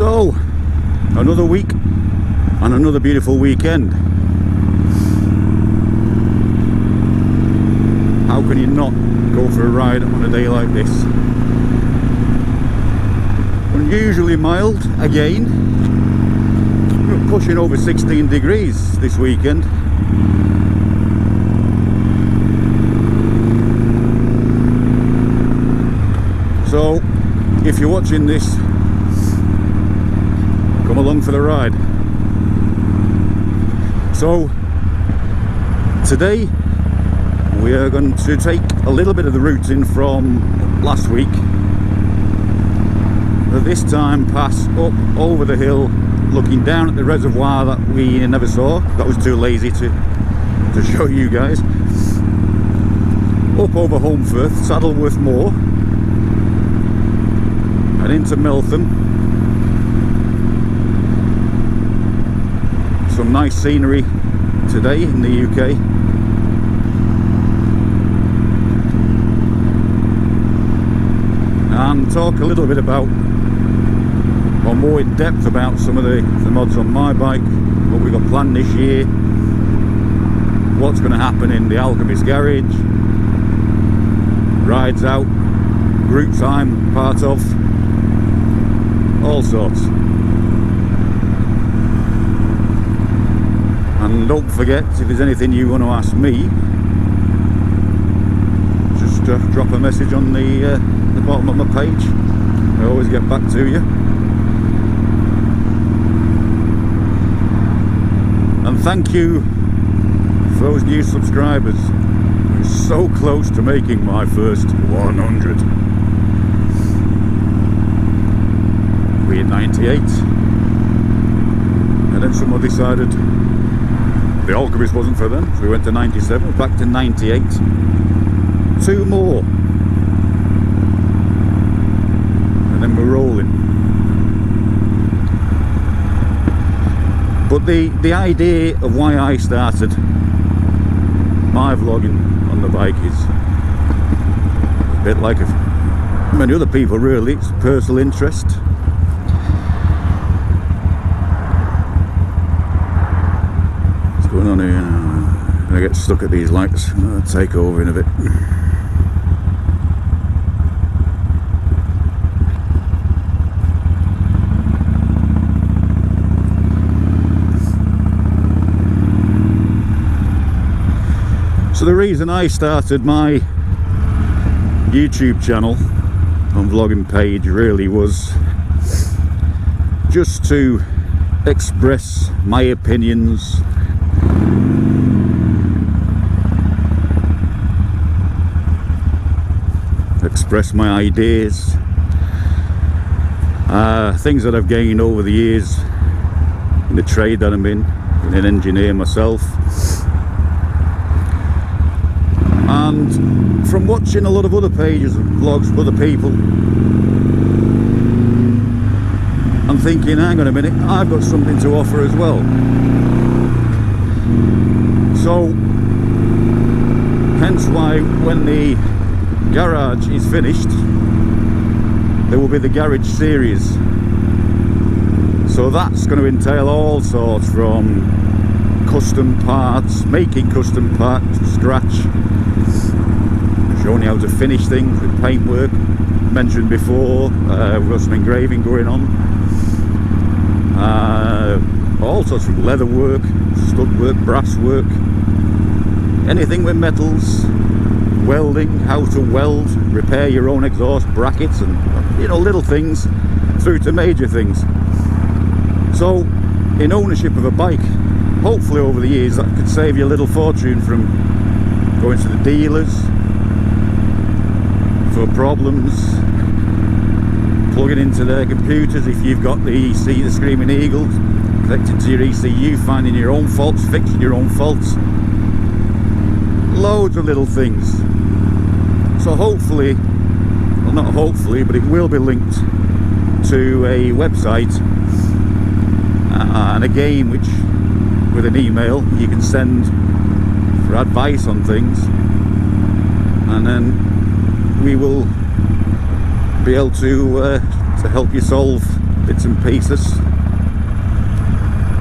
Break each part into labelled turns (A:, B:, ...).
A: So, another week and another beautiful weekend. How can you not go for a ride on a day like this? Unusually mild again. We're pushing over 16 degrees this weekend. So, if you're watching this, come along for the ride. So, today we are going to take a little bit of the routing from last week, but this time pass up over the hill, looking down at the reservoir that we never saw. That was too lazy to show you guys. Up over Holmfirth, Saddleworth Moor, and into Meltham. Some nice scenery today in the UK. And talk a little bit about, or more in depth about, some of the mods on my bike, what we've got planned this year, what's going to happen in the Alchemist garage, rides out, groups I'm part of, all sorts. And don't forget, if there's anything you want to ask me, just drop a message on the bottom of my page. I always get back to you. And thank you for those new subscribers. I'm so close to making my first 100. We had 98, and then someone decided the Alchemist wasn't for them, so we went to 97, back to 98. 2 more, and then we're rolling. But the idea of why I started my vlogging on the bike is a bit like many other people, really. It's personal interest. What's going on here now? I get stuck at these lights. I'll take over in a bit. So the reason I started my YouTube channel and vlogging page really was just to express my opinions, express my ideas, things that I've gained over the years in the trade that I'm in, being an engineer myself. And from watching a lot of other pages and vlogs of other people and thinking, hang on a minute, I've got something to offer as well. So hence why when the garage is finished, there will be the garage series. So that's going to entail all sorts, from custom parts, making custom parts from scratch, showing you how to finish things with paintwork, mentioned before. We've got some engraving going on, all sorts of leather work, stud work, brass work, anything with metals, welding, how to weld, repair your own exhaust brackets, and little things through to major things. So in ownership of a bike, hopefully over the years that could save you a little fortune from going to the dealers for problems, plugging into their computers if you've got the EC, the Screaming Eagle, connected to your ECU, finding your own faults, fixing your own faults, loads of little things. So hopefully, well, not hopefully, but it will be linked to a website and a game which, with an email, you can send for advice on things, and then we will be able to help you solve bits and pieces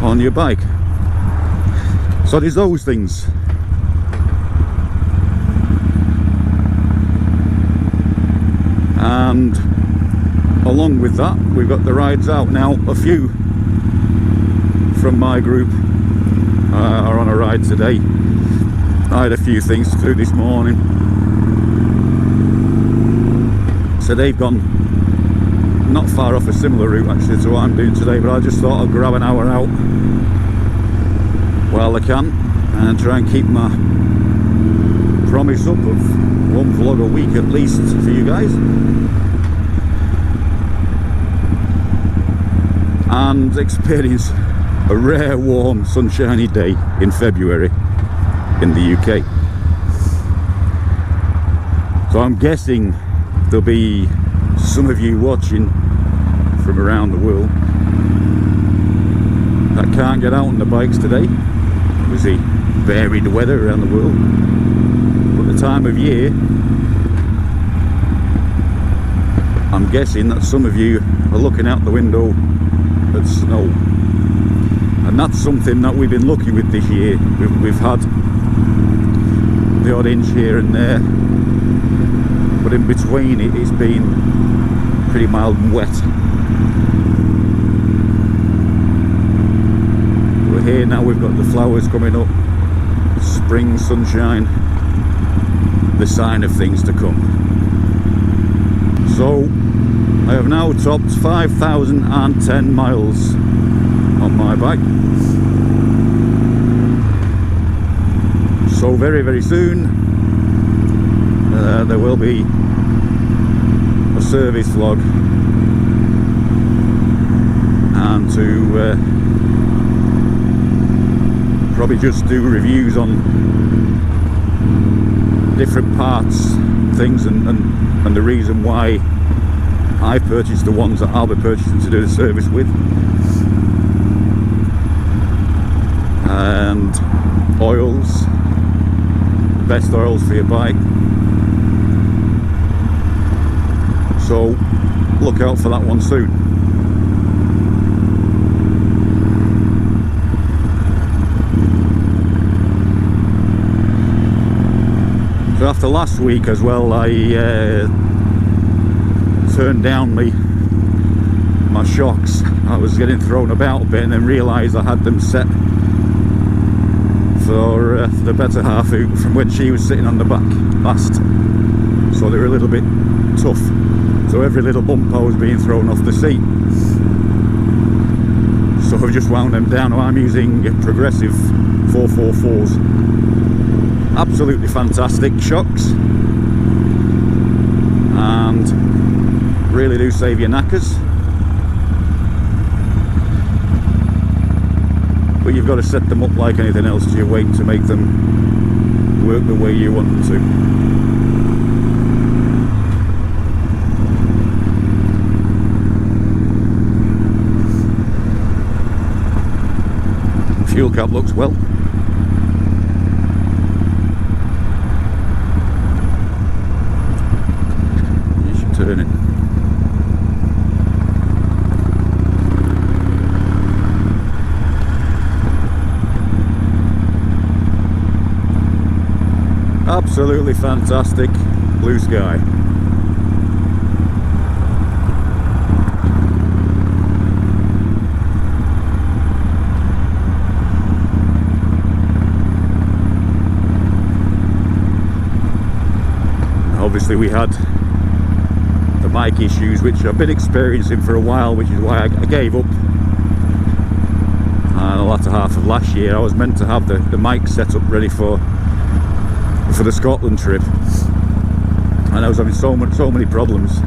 A: on your bike. So there's those things. And along with that, we've got the rides out. Now, a few from my group are on a ride today. I had a few things to do this morning, so they've gone not far off a similar route actually to what I'm doing today, but I just thought I'd grab an hour out while I can and try and keep my promise up of one vlog a week at least for you guys, and experience a rare warm sunshiny day in February in the UK. So I'm guessing there'll be some of you watching from around the world that can't get out on the bikes today with the varied weather around the world. But the time of year, I'm guessing that some of you are looking out the window at snow, and that's something that we've been lucky with this year. We've had the odd inch here and there, but in between it's been pretty mild and wet. We're here now, we've got the flowers coming up, spring sunshine, the sign of things to come. So I have now topped 5,010 miles on my bike. So very, very soon there will be a service vlog, and to probably just do reviews on different parts, things, and the reason why I purchased the ones that I'll be purchasing to do the service with, and oils, best oils for your bike. So look out for that one soon. So after last week as well, I turned down my shocks. I was getting thrown about a bit and then realised I had them set for the better half from when she was sitting on the back last, so they were a little bit tough, so every little bump I was being thrown off the seat. So I've just wound them down. I'm using Progressive 444s, absolutely fantastic shocks, and really do save your knackers. But you've got to set them up like anything else to your weight to make them work the way you want them to. Fuel cap looks well. You should turn it. Absolutely fantastic blue sky. Obviously we had the mic issues, which I've been experiencing for a while, which is why I gave up. And the latter half of last year I was meant to have the mic set up ready for the Scotland trip, and I was having so many problems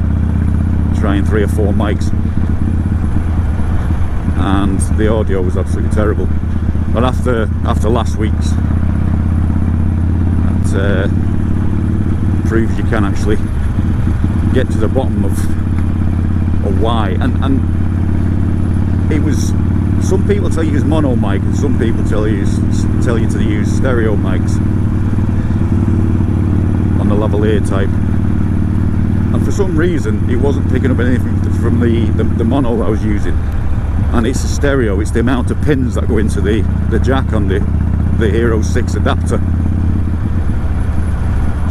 A: trying 3 or 4 mics, and the audio was absolutely terrible. But after last week's, that proves you can actually get to the bottom of why. And it was, some people tell you to use mono mic, and some people tell you to use stereo mics on the lavalier type, and for some reason it wasn't picking up anything from the mono I was using, and it's a stereo. It's the amount of pins that go into the jack on the Hero 6 adapter.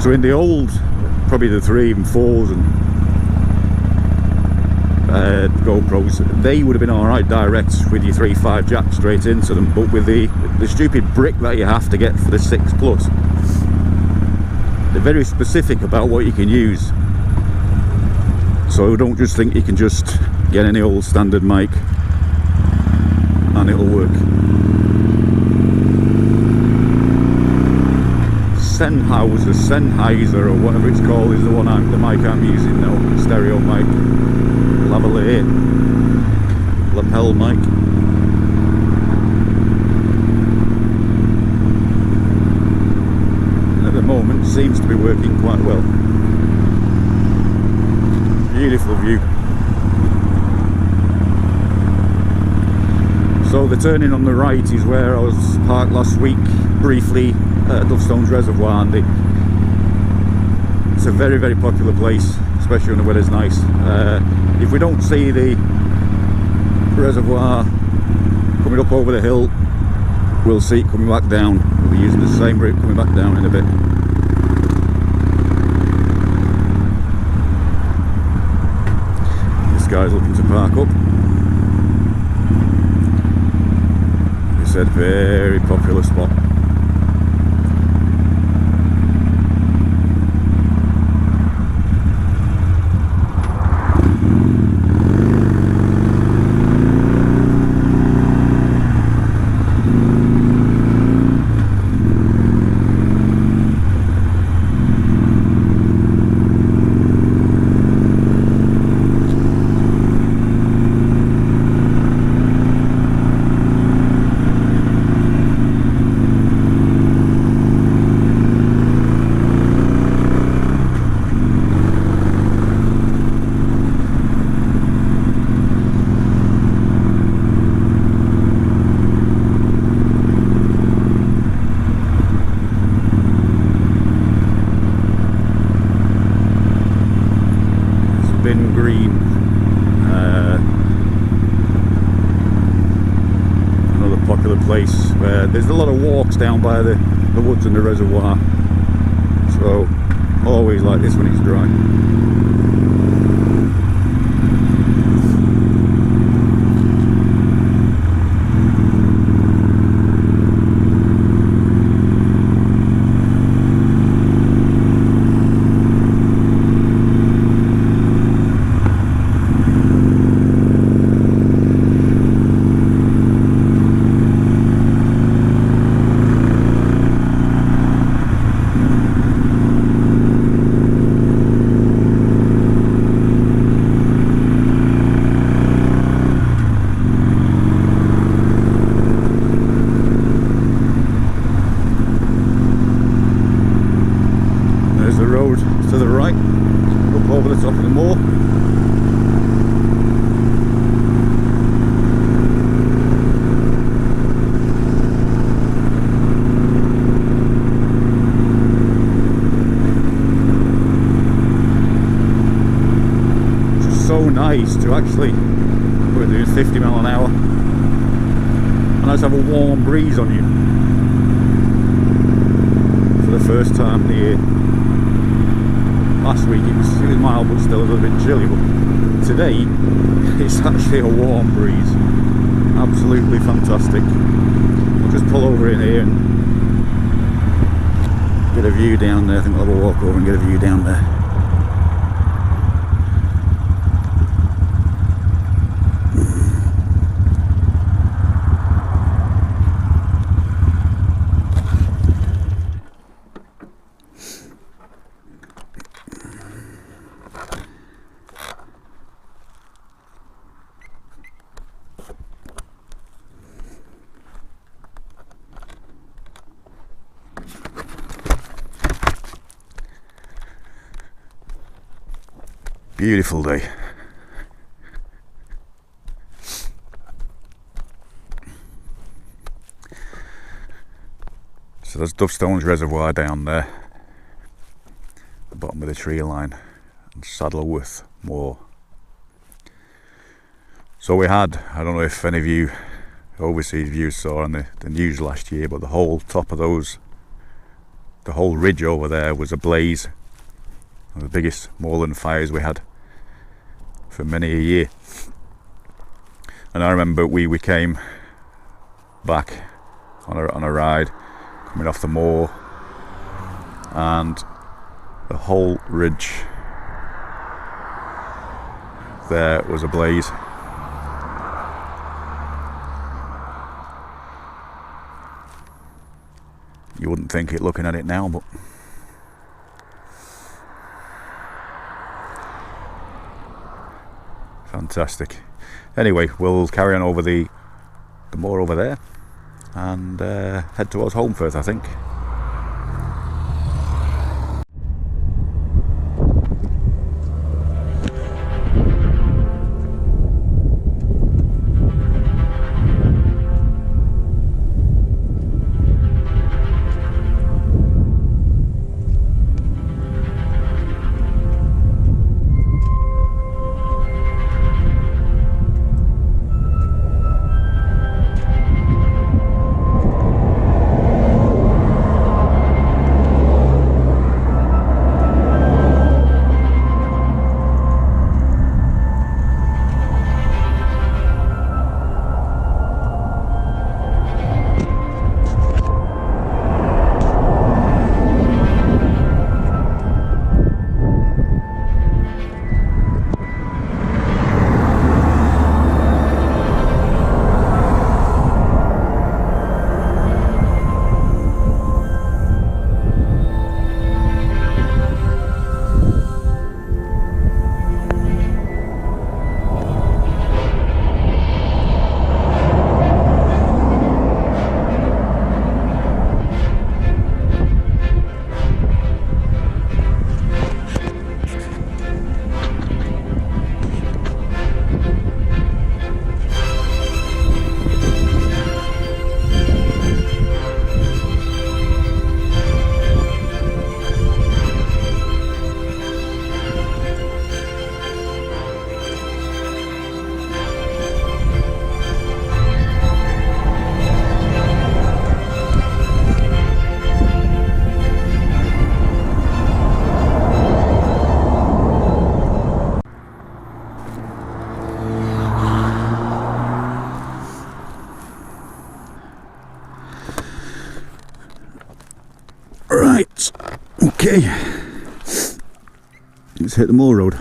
A: So in the old, probably the 3 and 4s and GoPros, they would have been alright direct with your 3.5 jack straight into them, but with the stupid brick that you have to get for the 6 Plus, they're very specific about what you can use. So don't just think you can just get any old standard mic and it'll work. Sennheiser or whatever it's called is the mic I'm using now. Stereo mic, lavalier, lapel mic. And at the moment seems to be working quite well. Beautiful view. So the turning on the right is where I was parked last week briefly at Dovestones Reservoir, and it's a very, very popular place, especially when the weather's nice. If we don't see the reservoir coming up over the hill, we'll see it coming back down. We'll be using the same route coming back down in a bit. This guy's looking to park up. He said very popular spot. Green, another popular place where there's a lot of walks down by the woods and the reservoir, so always like this when it's dry. To the right, up over the top of the moor. It's just so nice to actually, we're doing 50 mile an hour, and just have a warm breeze on you for the first time of the year. Last week it was mild but still a little bit chilly, but today it's actually a warm breeze. Absolutely fantastic. We'll just pull over in here and get a view down there. I think we'll have a walk over and get a view down there. Beautiful day. So there's Dovestones Reservoir down there, the bottom of the tree line, and Saddleworth Moor. So we had, I don't know if any of you overseas viewers saw on the news last year, but the whole top of those, the whole ridge over there was ablaze. One of the biggest moorland fires we had for many a year. And I remember we came back on a ride coming off the moor, and the whole ridge there was ablaze. You wouldn't think it looking at it now, but fantastic. Anyway, we'll carry on over the moor over there and head towards Holmfirth, I think. Right, okay, let's hit the moor road.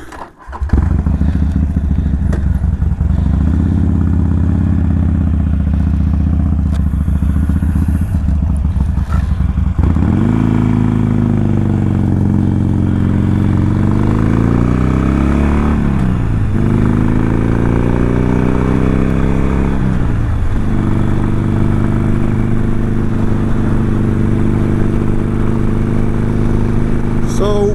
A: So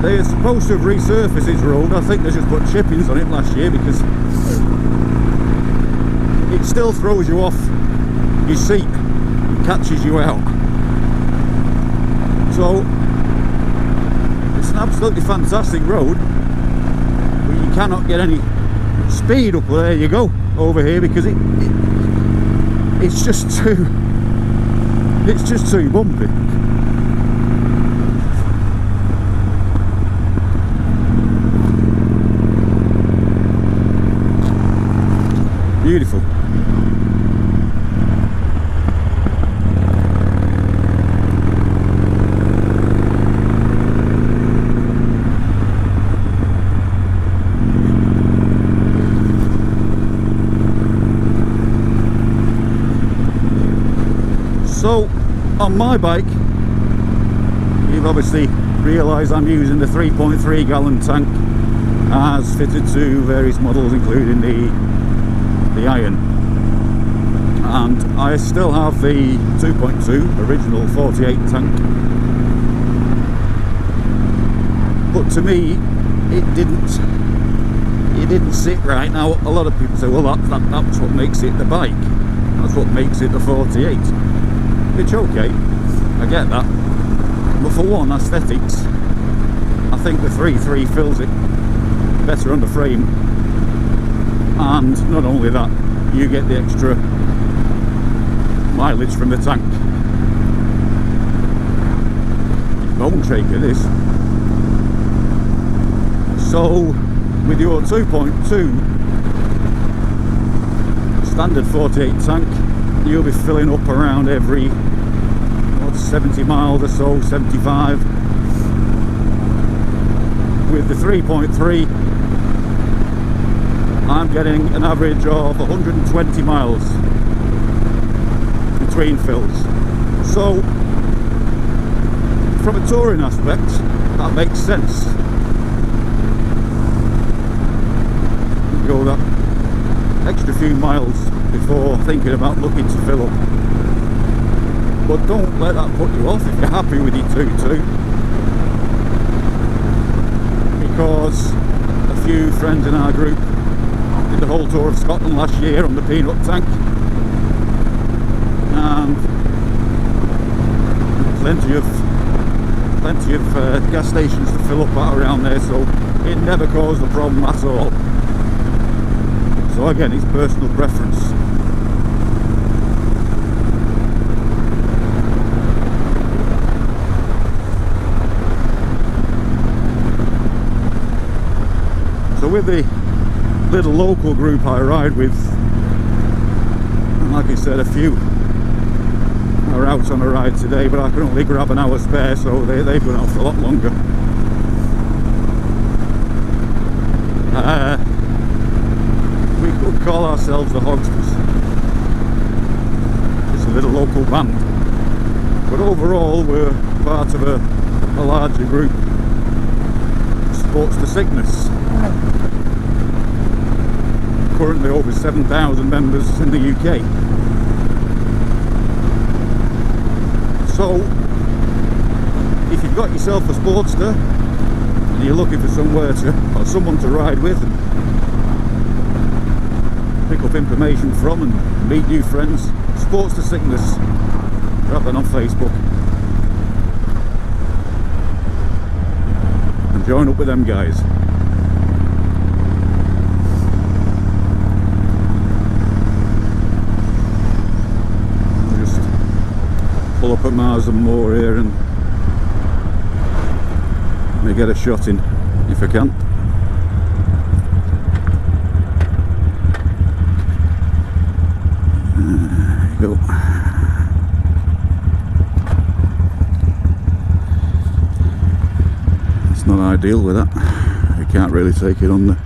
A: they're supposed to have resurfaced this road. I think they just put chippings on it last year because it still throws you off your seat, catches you out. So it's an absolutely fantastic road, but you cannot get any speed up there you go over here because it's just too bumpy. Beautiful. So on my bike, you've obviously realised I'm using the 3.3 gallon tank as fitted to various models, including the Iron, and I still have the 2.2 original 48 tank, but to me it didn't sit right. Now a lot of people say, well, that's what makes it the bike, that's what makes it the 48, which okay, I get that, but for one, aesthetics, I think the 3.3 fills it better on the frame and not only that, you get the extra mileage from the tank. Bone shaker this. So with your 2.2 standard 48 tank, you'll be filling up around every 70 miles or so, 75. With the 3.3, I'm getting an average of 120 miles between fills. So from a touring aspect, that makes sense. Go that extra few miles before thinking about looking to fill up. But don't let that put you off if you're happy with your 2.2, because a few friends in our group did the whole tour of Scotland last year on the peanut tank, and plenty of gas stations to fill up at around there, so it never caused a problem at all. So again, it's personal preference. So with the little local group I ride with, and like I said, a few are out on a ride today, but I can only grab an hour spare, so they've gone out for a lot longer. We could call ourselves the Hogsters. It's a little local band, but overall we're part of a larger group, Sportster Sickness. Currently over 7,000 members in the UK. So if you've got yourself a Sportster and you're looking for somewhere to, or someone to ride with and pick up information from and meet new friends, Sportster Sickness, grab them on Facebook and join up with them guys. Pull up at Mars and Moor here and let me get a shot in if I can. There you go. It's not ideal with that. We can't really take it on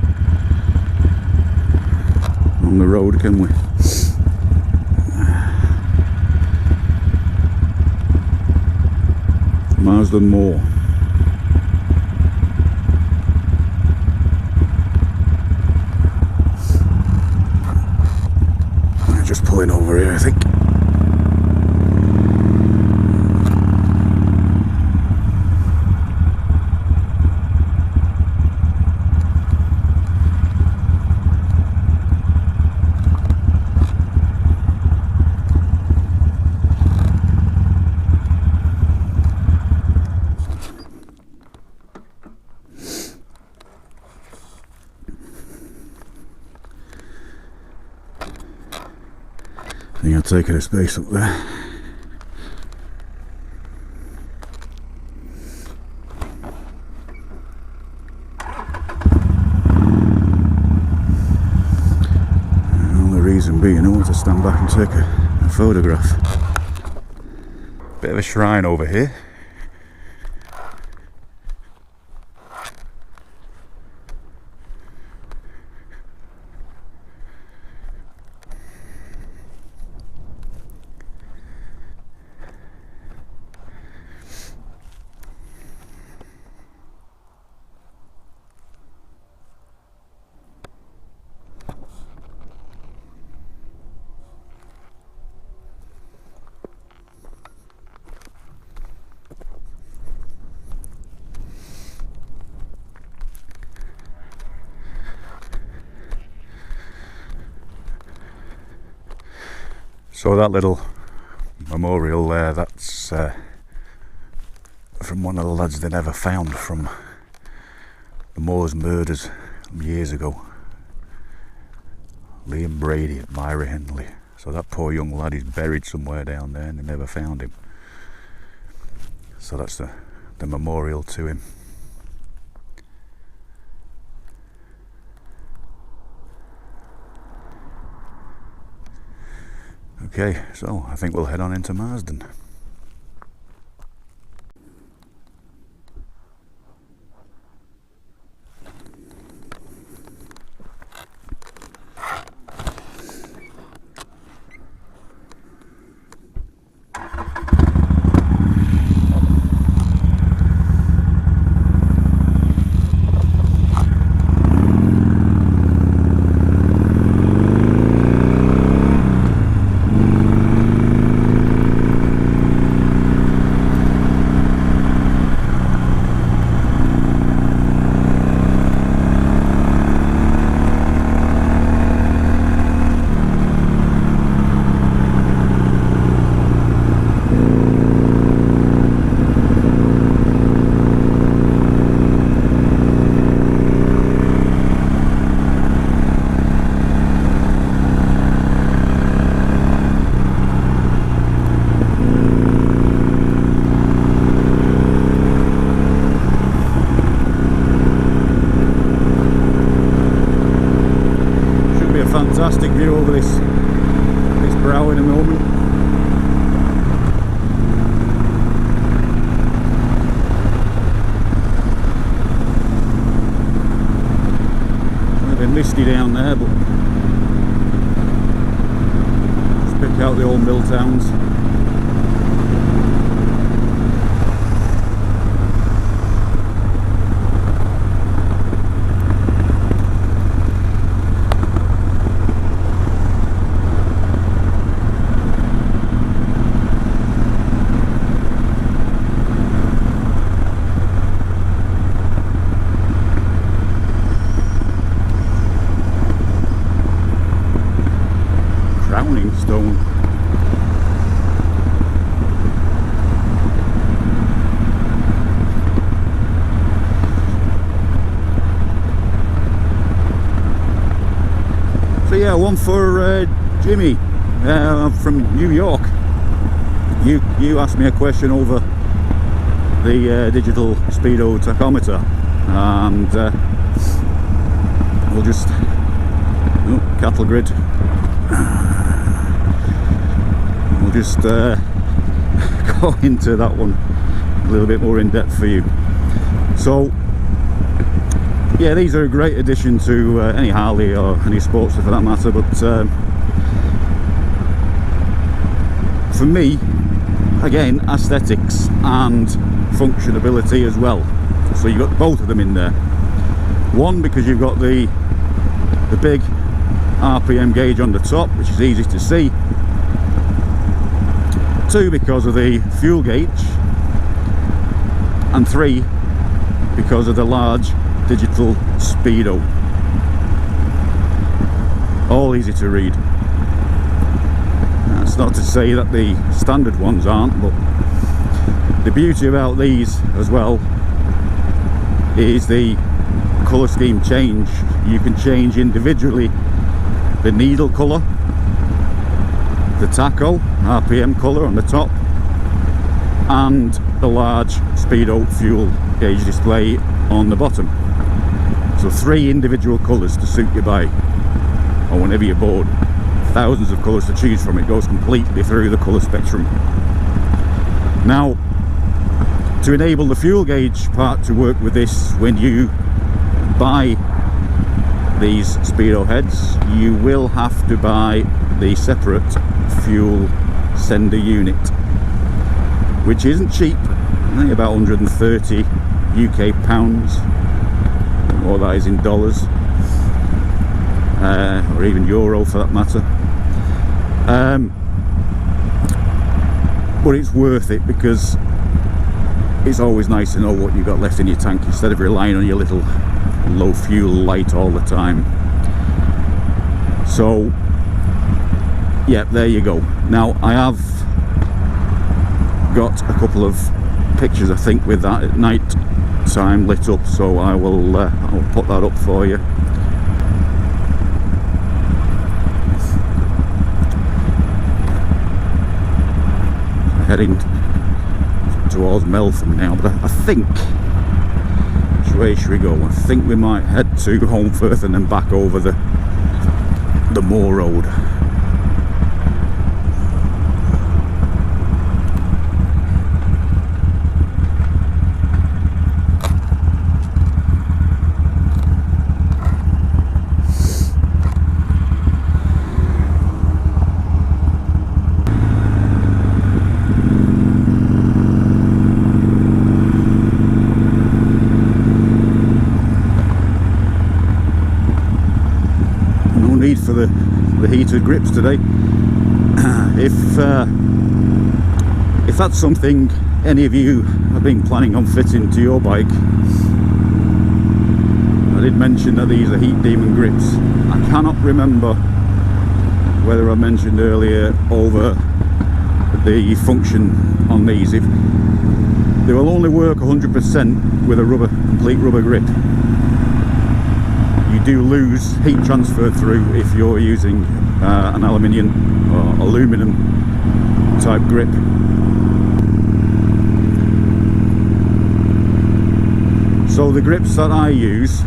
A: the road, can we? Marsden Moor. I'm just pulling over here, I think. I think I'll take a space up there. The only reason being I want to stand back and take a photograph. Bit of a shrine over here. So that little memorial there, that's from one of the lads they never found from the Moors murders years ago. Liam Brady at Myra Henley. So that poor young lad is buried somewhere down there and they never found him. So that's the memorial to him. Okay, so I think we'll head on into Marsden. Fantastic view over this brow in a moment. It's a bit misty down there, but let's pick out the old mill towns. Stone. So yeah, one for Jimmy from New York. You asked me a question over the digital speedo tachometer, and we'll just cattle grid. We'll just go into that one a little bit more in depth for you. So yeah, these are a great addition to any Harley or any Sportster for that matter, but for me, again, aesthetics and functionability as well. So you've got both of them in there. One, because you've got the big RPM gauge on the top, which is easy to see. Two, because of the fuel gauge. And three, because of the large digital speedo. All easy to read. That's not to say that the standard ones aren't, but the beauty about these as well is the colour scheme change. You can change individually the needle colour, the tacho RPM colour on the top, and the large speedo fuel gauge display on the bottom. So 3 individual colours to suit your bike, or whenever you're bored. Thousands of colours to choose from. It goes completely through the colour spectrum. Now, to enable the fuel gauge part to work with this, when you buy these speedo heads, you will have to buy the separate fuel sender unit, which isn't cheap. I think about 130 UK pounds, or that is in dollars, or even euro for that matter. But it's worth it, because it's always nice to know what you've got left in your tank instead of relying on your little low fuel light all the time. So yeah, there you go. Now, I have got a couple of pictures, I think, with that at night time lit up, so I'll put that up for you. heading towards Meltham now, but I think, which way should we go? I think we might head to Holmfirth and then back over the Moor Road. For the heated grips today. If that's something any of you have been planning on fitting to your bike, I did mention that these are Heat Demon grips. I cannot remember whether I mentioned earlier over the function on these. If they will only work 100% with a complete rubber grip. You do lose heat transfer through if you're using an aluminium or aluminum type grip. So the grips that I use,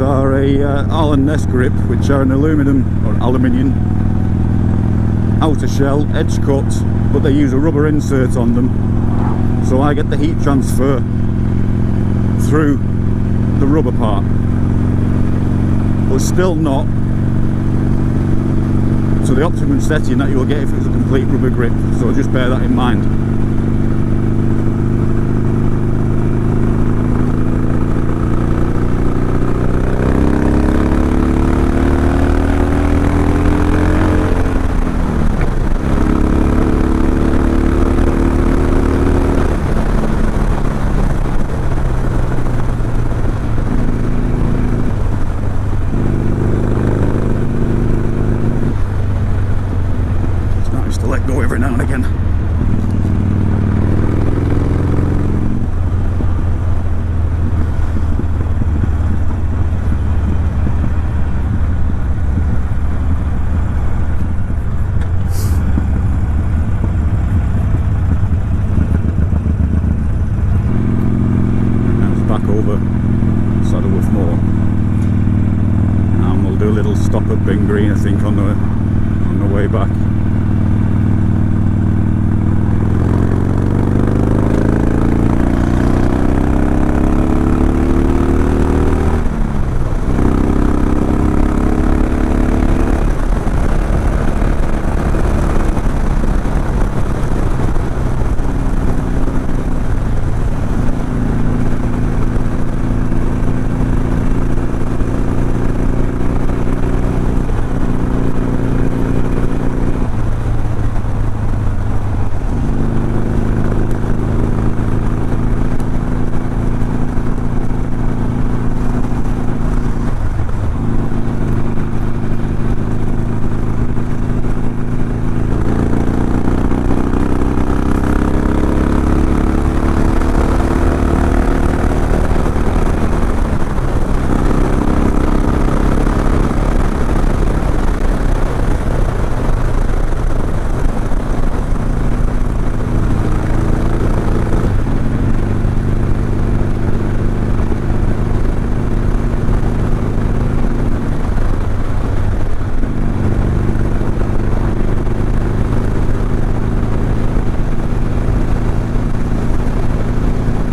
A: are a Allen Ness grip, which are an aluminum or aluminium outer shell, edge cut, but they use a rubber insert on them. So I get the heat transfer through the rubber part, but still not to the optimum setting that you'll get if it was a complete rubber grip. So just bear that in mind. Every now and again. Now it's back over Saddleworth Moor, and we'll do a little stop at Bing Green, I think, on the way back.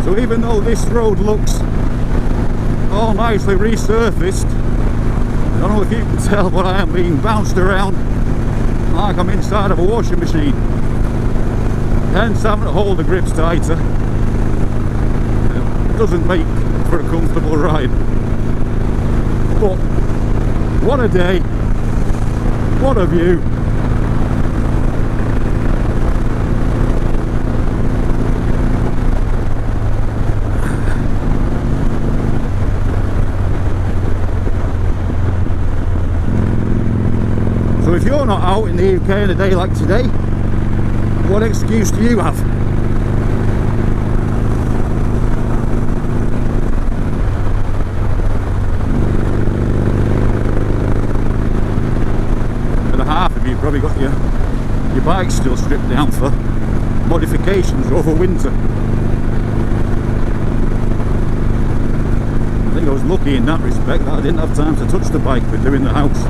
A: So even though this road looks all nicely resurfaced, I don't know if you can tell, but I am being bounced around like I'm inside of a washing machine. Hence having to hold the grips tighter. It doesn't make for a comfortable ride. But what a day, what a view. So if you're not out in the UK on a day like today, what excuse do you have? bike's still stripped down for modifications over winter. I think I was lucky in that respect that I didn't have time to touch the bike with doing the house.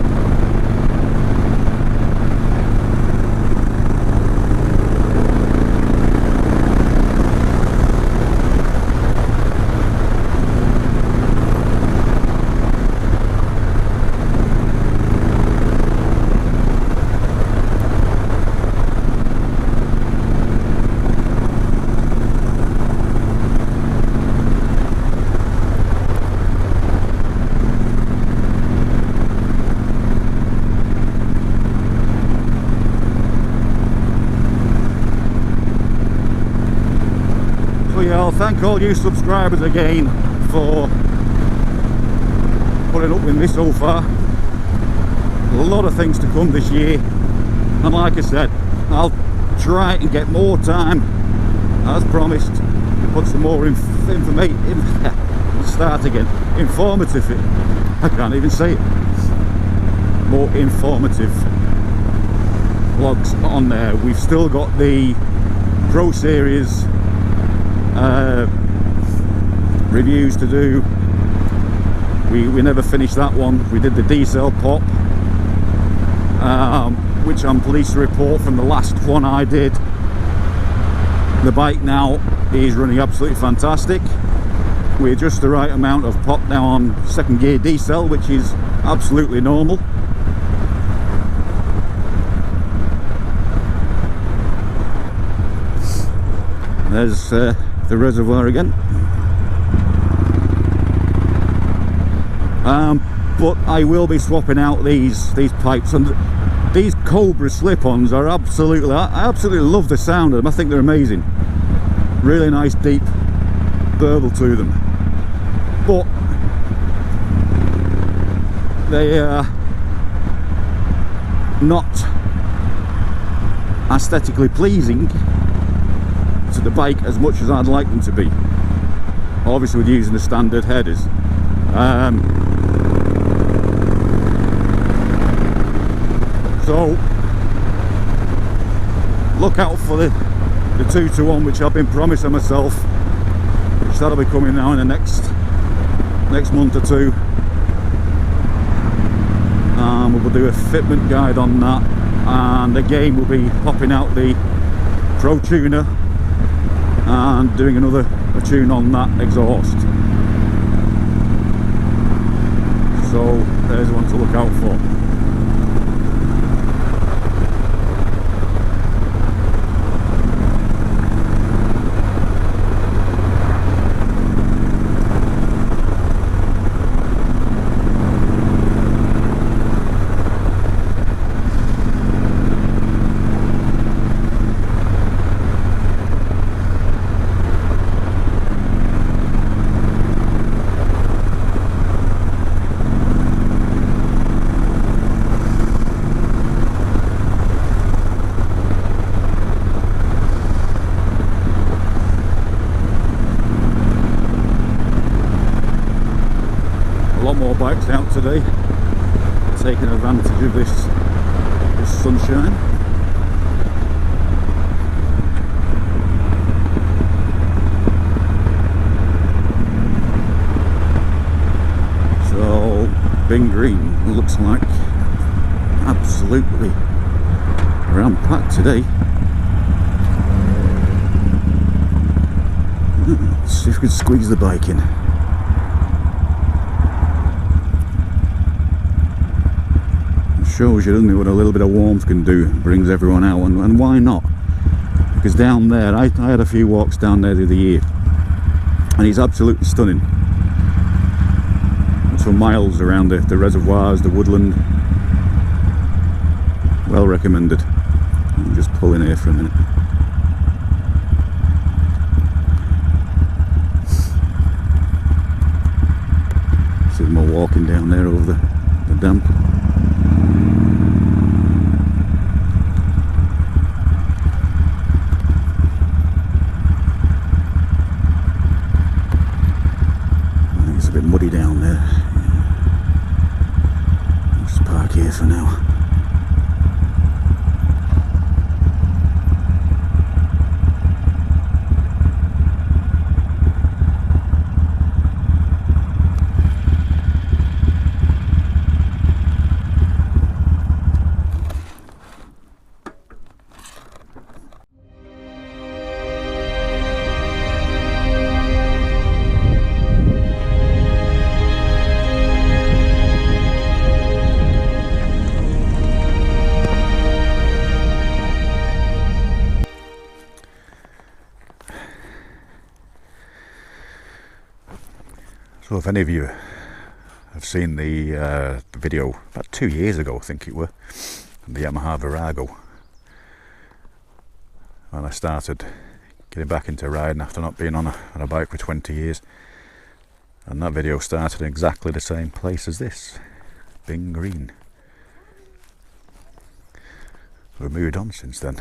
A: So yeah, I'll thank all you subscribers again for putting up with me so far. A lot of things to come this year, and like I said, I'll try and get more time, as promised, to put some more informative, I can't even say it, more informative vlogs on there. We've still got the Pro Series reviews to do. We never finished that one. We did the D-cell pop, which I'm pleased to report from the last one I did, the bike now is running absolutely fantastic. We're just the right amount of pop now on second gear D-cell, which is absolutely normal. There's the reservoir again. But I will be swapping out these pipes, and these Cobra slip-ons are absolutely, I absolutely love the sound of them. I think they're amazing. Really nice deep burble to them, but they are not aesthetically pleasing to the bike as much as I'd like them to be, obviously with using the standard headers. So look out for the 2-to-1 which I've been promising myself, which that'll be coming now in the next month or two. We'll do a fitment guide on that, and again we'll be popping out the Pro tuner and doing a tune on that exhaust. So there's one to look out for. More bikes out today, taking advantage of this sunshine. So Bing Green looks like absolutely ram-packed today. Let's see if we can squeeze the bike in. Shows you, doesn't it, what a little bit of warmth can do. Brings everyone out, and why not? Because down there, I had a few walks down there the other year, and it's absolutely stunning. It's for miles around the reservoirs, the woodland. Well recommended. I'll just pull in here for a minute. See them all walking down there over the damp. It's a bit muddy down there. I'll just park here for now. know if any of you have seen the video about 2 years ago, I think it were, the Yamaha Virago, when I started getting back into riding after not being on a bike for 20 years. And that video started in exactly the same place as this, Bing Green. We've moved on since then.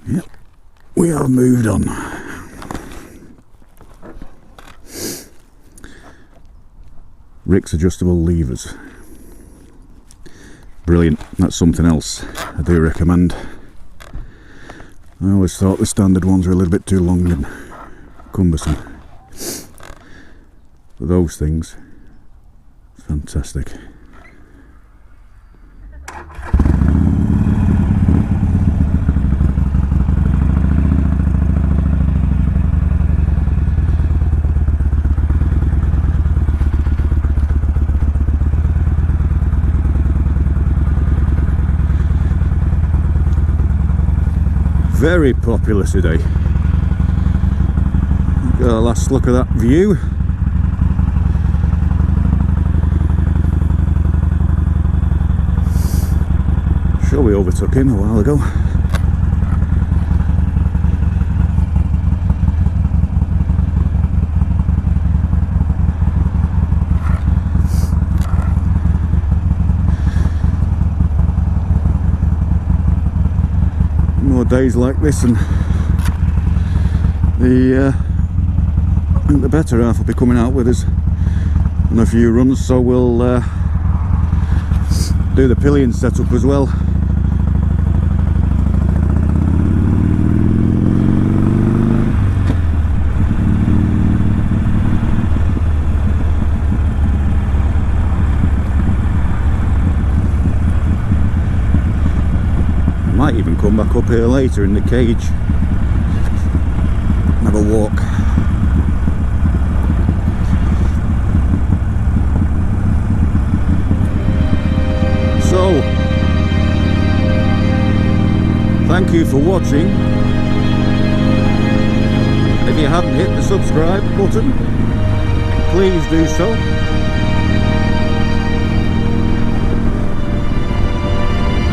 A: Yep, we have moved on. Rick's adjustable levers. Brilliant, that's something else I do recommend. I always thought the standard ones were a little bit too long and cumbersome. But those things, fantastic. Very popular today. Got a last look at that view. Sure, we overtook him a while ago. More days like this, and I think the better half will be coming out with us on a few runs, so we'll do the pillion setup as well. Might even come back up here later in the cage and have a walk. So, thank you for watching. If you haven't hit the subscribe button, please do so.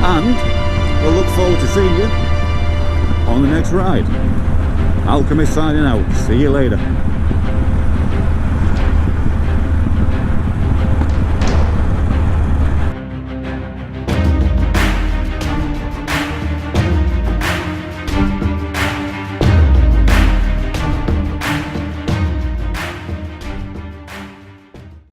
A: And we'll look forward to seeing you on the next ride. Alchemist signing out. See you later.